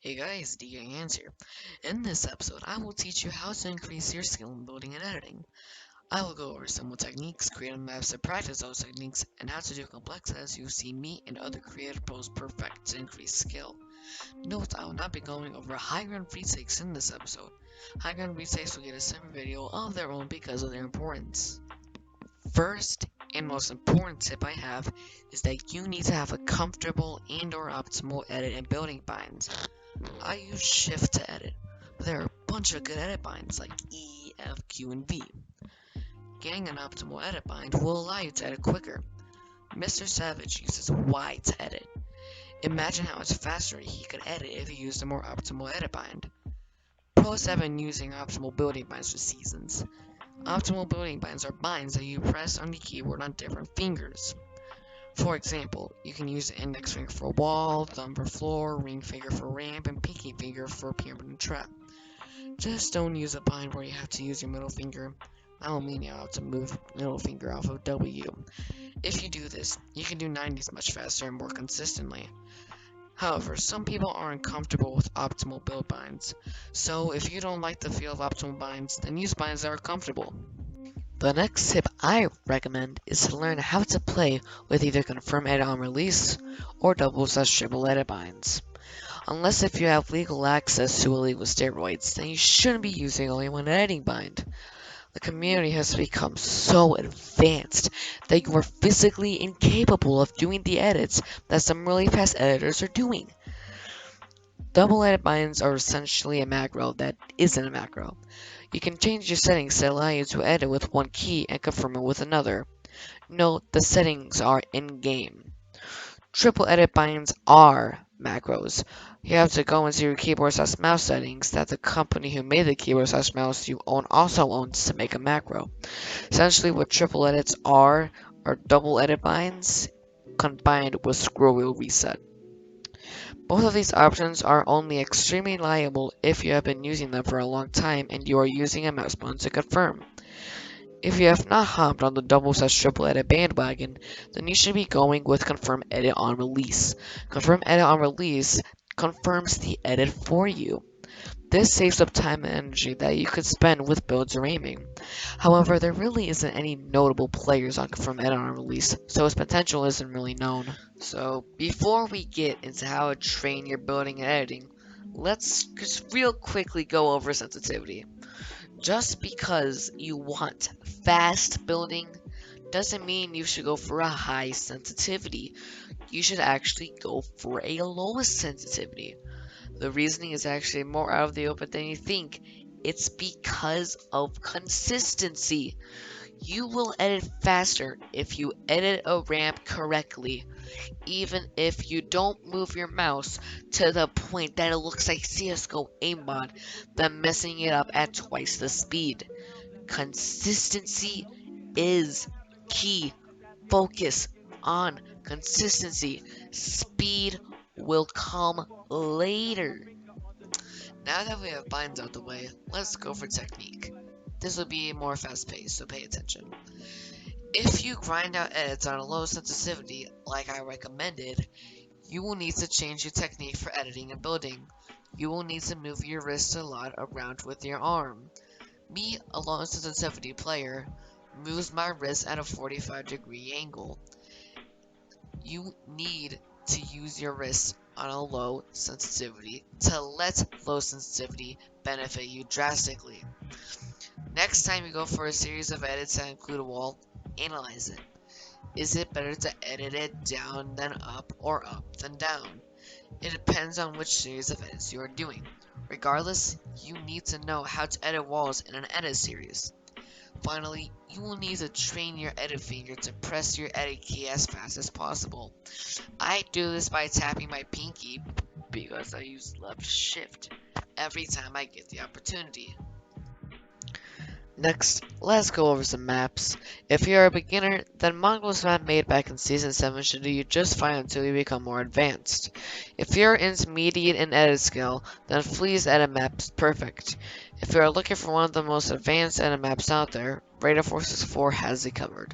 Hey guys, Decay here. In this episode, I will teach you how to increase your skill in building and editing. I will go over simple techniques, creative maps to practice those techniques, and how to do complex as you see me and other creative pros perfect to increase skill. Note, I will not be going over high-ground retakes in this episode. High-ground retakes will get a separate video of their own because of their importance. First and most important tip I have is that you need to have a comfortable and/or optimal edit and building binds. I use Shift to edit, but there are a bunch of good edit binds like E, F, Q, and V. Getting an optimal edit bind will allow you to edit quicker. Mr. Savage uses Y to edit. Imagine how much faster he could edit if he used a more optimal edit bind. Pro 7 using optimal building binds for seasons. Optimal building binds are binds that you press on the keyboard on different fingers. For example, you can use the index finger for wall, thumb for floor, ring finger for ramp, and pinky finger for pyramid and trap. Just don't use a bind where you have to use your middle finger. I don't mean you have to move middle finger off of W. If you do this, you can do 90s much faster and more consistently. However, some people aren't comfortable with optimal build binds, so if you don't like the feel of optimal binds, then use binds that are comfortable. The next tip I recommend is to learn how to play with either confirm edit on release or double/triple edit binds. Unless if you have legal access to illegal steroids, then you shouldn't be using only one editing bind. The community has become so advanced that you are physically incapable of doing the edits that some really fast editors are doing. Double edit binds are essentially a macro that isn't a macro. You can change your settings to allow you to edit with one key and confirm it with another. Note the settings are in-game. Triple edit binds are macros. You have to go into your keyboard/mouse settings that the company who made the keyboard/mouse you own also owns to make a macro. Essentially what triple edits are double edit binds combined with scroll wheel reset. Both of these options are only extremely reliable if you have been using them for a long time and you are using a mouse button to confirm. If you have not hopped on the double/triple edit bandwagon, then you should be going with confirm edit on release. Confirm edit on release confirms the edit for you. This saves up time and energy that you could spend with builds or aiming. However, there really isn't any notable players on confirm edit on release, so its potential isn't really known. So, before we get into how to train your building and editing, let's just real quickly go over sensitivity. Just because you want fast building doesn't mean you should go for a high sensitivity. You should actually go for a low sensitivity. The reasoning is actually more out of the open than you think. It's because of consistency. You will edit faster if you edit a ramp correctly, even if you don't move your mouse to the point that it looks like CSGO aimbot, than messing it up at twice the speed. Consistency is key. Focus on consistency. Speed will come later. Now that we have binds out the way, let's go for technique. This will be more fast paced, so pay attention. If you grind out edits on a low sensitivity, like I recommended, you will need to change your technique for editing and building. You will need to move your wrist a lot around with your arm. Me, a low sensitivity player, moves my wrist at a 45-degree angle. You need to use your wrist on a low sensitivity to let low sensitivity benefit you drastically. Next time you go for a series of edits that include a wall, analyze it. Is it better to edit it down than up or up than down? It depends on which series of edits you are doing. Regardless, you need to know how to edit walls in an edit series. Finally, you will need to train your edit finger to press your edit key as fast as possible. I do this by tapping my pinky because I use left shift every time I get the opportunity. Next, let's go over some maps. If you're a beginner, then Mongo's map made back in Season 7 should do you just fine until you become more advanced. If you're intermediate in edit skill, then Flea's edit map is perfect. If you are looking for one of the most advanced edit maps out there, Radar 464 has it covered.